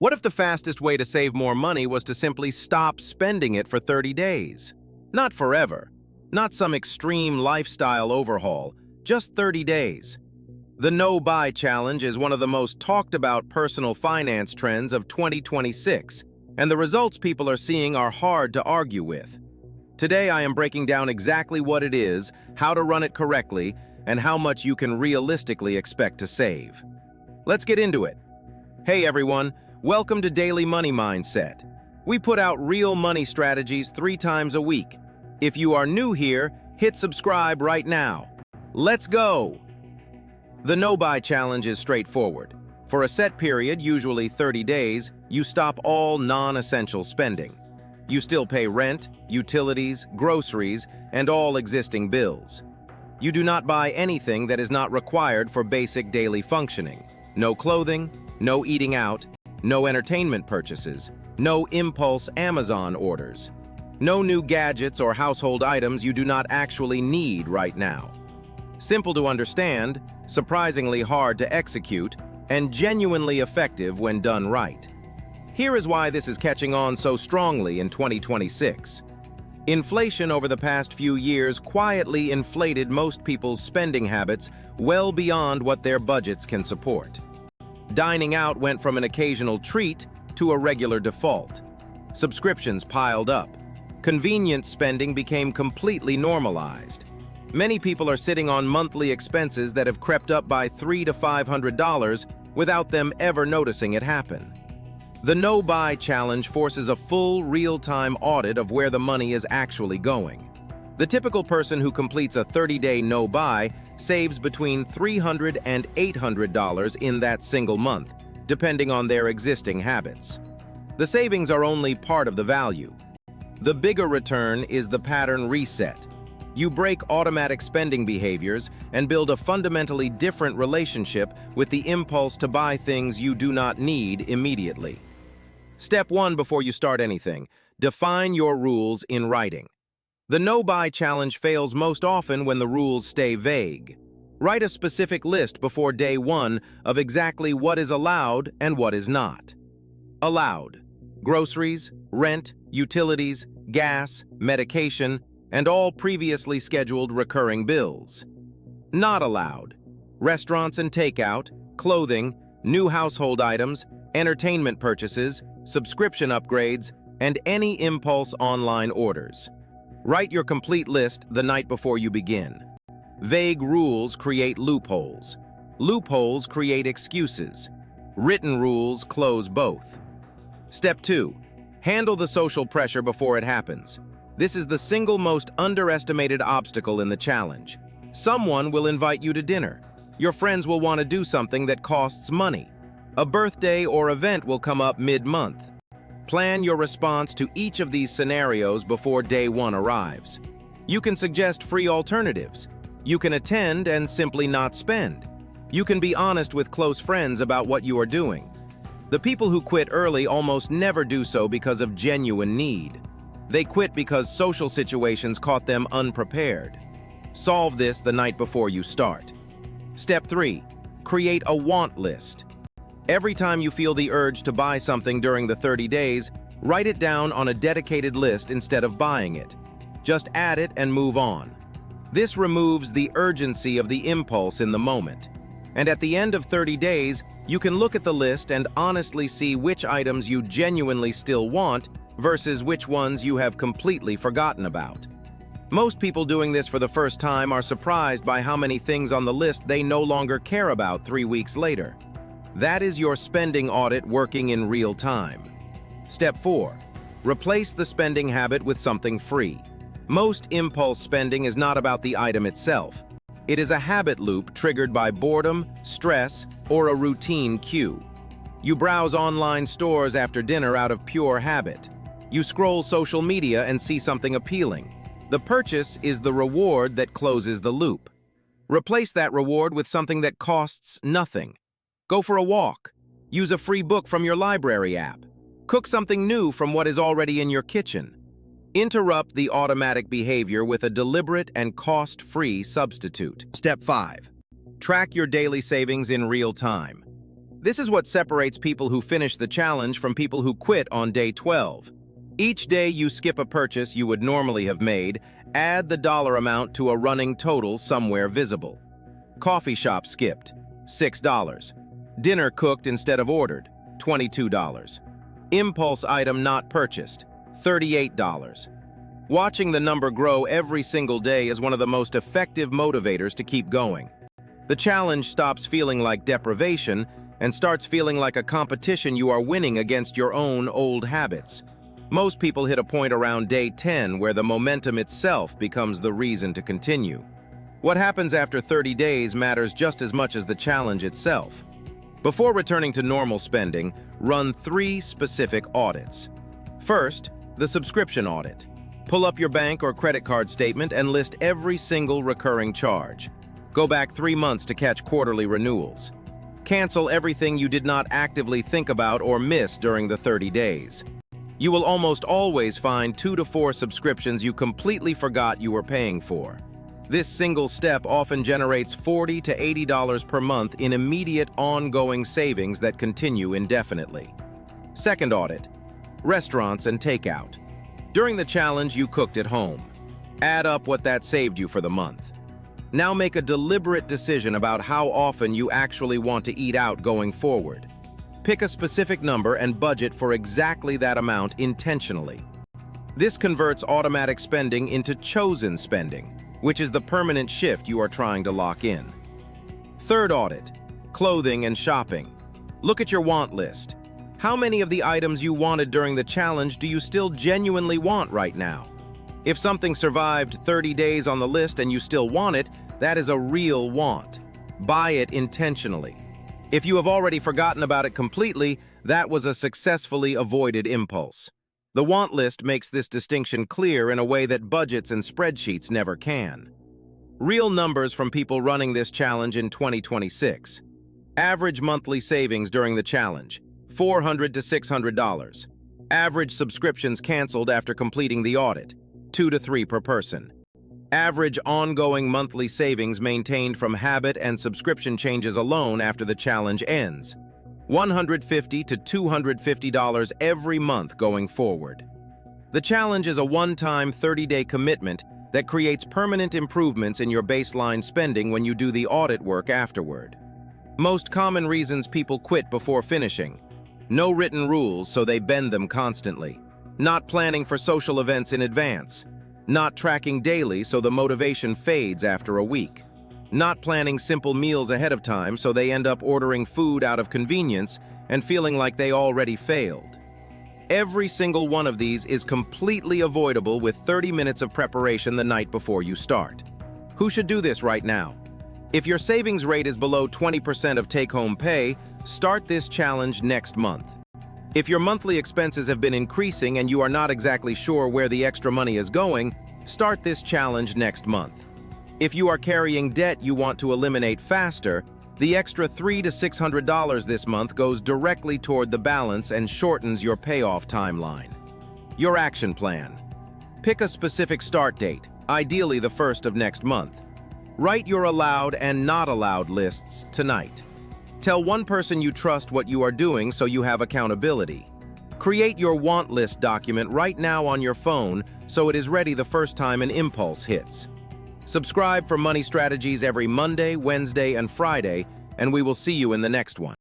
What if the fastest way to save more money was to simply stop spending it for 30 days? Not forever, not some extreme lifestyle overhaul, just 30 days. The no-buy challenge is one of the most talked about personal finance trends of 2026, and the results people are seeing are hard to argue with. Today I am breaking down exactly what it is, how to run it correctly, and how much you can realistically expect to save. Let's get into it. Hey everyone, welcome to Daily Money Mindset. We put out real money strategies 3 times a week. If you are new here, hit subscribe right now. Let's go! The no-buy challenge is straightforward. For a set period, usually 30 days, you stop all non-essential spending. You still pay rent, utilities, groceries, and all existing bills. You do not buy anything that is not required for basic daily functioning. No clothing, no eating out, no entertainment purchases, no impulse Amazon orders, no new gadgets or household items you do not actually need right now. Simple to understand, surprisingly hard to execute, and genuinely effective when done right. Here is why this is catching on so strongly in 2026. Inflation over the past few years quietly inflated most people's spending habits well beyond what their budgets can support. Dining out went from an occasional treat to a regular default. Subscriptions piled up. Convenience spending became completely normalized. Many people are sitting on monthly expenses that have crept up by $300 to $500 without them ever noticing it happen. The no-buy challenge forces a full, real-time audit of where the money is actually going. The typical person who completes a 30-day no-buy saves between $300 and $800 in that single month, depending on their existing habits. The savings are only part of the value. The bigger return is the pattern reset. You break automatic spending behaviors and build a fundamentally different relationship with the impulse to buy things you do not need immediately. Step 1 before you start anything: define your rules in writing. The no-buy challenge fails most often when the rules stay vague. Write a specific list before day 1 of exactly what is allowed and what is not. Allowed: groceries, rent, utilities, gas, medication, and all previously scheduled recurring bills. Not allowed: restaurants and takeout, clothing, new household items, entertainment purchases, subscription upgrades, and any impulse online orders. Write your complete list the night before you begin. Vague rules create loopholes. Loopholes create excuses. Written rules close both. Step 2. Handle the social pressure before it happens. This is the single most underestimated obstacle in the challenge. Someone will invite you to dinner. Your friends will want to do something that costs money. A birthday or event will come up mid-month. Plan your response to each of these scenarios before day 1 arrives. You can suggest free alternatives. You can attend and simply not spend. You can be honest with close friends about what you are doing. The people who quit early almost never do so because of genuine need. They quit because social situations caught them unprepared. Solve this the night before you start. Step 3. Create a want list. Every time you feel the urge to buy something during the 30 days, write it down on a dedicated list instead of buying it. Just add it and move on. This removes the urgency of the impulse in the moment. And at the end of 30 days, you can look at the list and honestly see which items you genuinely still want versus which ones you have completely forgotten about. Most people doing this for the first time are surprised by how many things on the list they no longer care about 3 weeks later. That is your spending audit working in real time. Step 4. Replace the spending habit with something free. Most impulse spending is not about the item itself. It is a habit loop triggered by boredom, stress, or a routine cue. You browse online stores after dinner out of pure habit. You scroll social media and see something appealing. The purchase is the reward that closes the loop. Replace that reward with something that costs nothing. Go for a walk. Use a free book from your library app. Cook something new from what is already in your kitchen. Interrupt the automatic behavior with a deliberate and cost-free substitute. Step 5. Track your daily savings in real time. This is what separates people who finish the challenge from people who quit on day 12. Each day you skip a purchase you would normally have made, add the dollar amount to a running total somewhere visible. Coffee shop skipped, $6. Dinner cooked instead of ordered, $22. Impulse item not purchased, $38. Watching the number grow every single day is one of the most effective motivators to keep going. The challenge stops feeling like deprivation and starts feeling like a competition you are winning against your own old habits. Most people hit a point around day 10 where the momentum itself becomes the reason to continue. What happens after 30 days matters just as much as the challenge itself. Before returning to normal spending, run 3 specific audits. First, the subscription audit. Pull up your bank or credit card statement and list every single recurring charge. Go back 3 months to catch quarterly renewals. Cancel everything you did not actively think about or miss during the 30 days. You will almost always find 2 to 4 subscriptions you completely forgot you were paying for. This single step often generates $40 to $80 per month in immediate, ongoing savings that continue indefinitely. Second audit, restaurants and takeout. During the challenge, you cooked at home. Add up what that saved you for the month. Now make a deliberate decision about how often you actually want to eat out going forward. Pick a specific number and budget for exactly that amount intentionally. This converts automatic spending into chosen spending, which is the permanent shift you are trying to lock in. Third audit, clothing and shopping. Look at your want list. How many of the items you wanted during the challenge do you still genuinely want right now? If something survived 30 days on the list and you still want it, that is a real want. Buy it intentionally. If you have already forgotten about it completely, that was a successfully avoided impulse. The want list makes this distinction clear in a way that budgets and spreadsheets never can. Real numbers from people running this challenge in 2026. Average monthly savings during the challenge, $400 to $600. Average subscriptions canceled after completing the audit, 2 to 3 per person. Average ongoing monthly savings maintained from habit and subscription changes alone after the challenge ends, $150 to $250 every month going forward. The challenge is a one-time 30-day commitment that creates permanent improvements in your baseline spending when you do the audit work afterward. Most common reasons people quit before finishing: no written rules, so they bend them constantly; not planning for social events in advance; not tracking daily, so the motivation fades after a week; not planning simple meals ahead of time, so they end up ordering food out of convenience and feeling like they already failed. Every single one of these is completely avoidable with 30 minutes of preparation the night before you start. Who should do this right now? If your savings rate is below 20% of take-home pay, start this challenge next month. If your monthly expenses have been increasing and you are not exactly sure where the extra money is going, start this challenge next month. If you are carrying debt you want to eliminate faster, the extra $300 to $600 this month goes directly toward the balance and shortens your payoff timeline. Your action plan. Pick a specific start date, ideally the 1st of next month. Write your allowed and not allowed lists tonight. Tell one person you trust what you are doing so you have accountability. Create your want list document right now on your phone so it is ready the first time an impulse hits. Subscribe for money strategies every Monday, Wednesday, and Friday, and we will see you in the next one.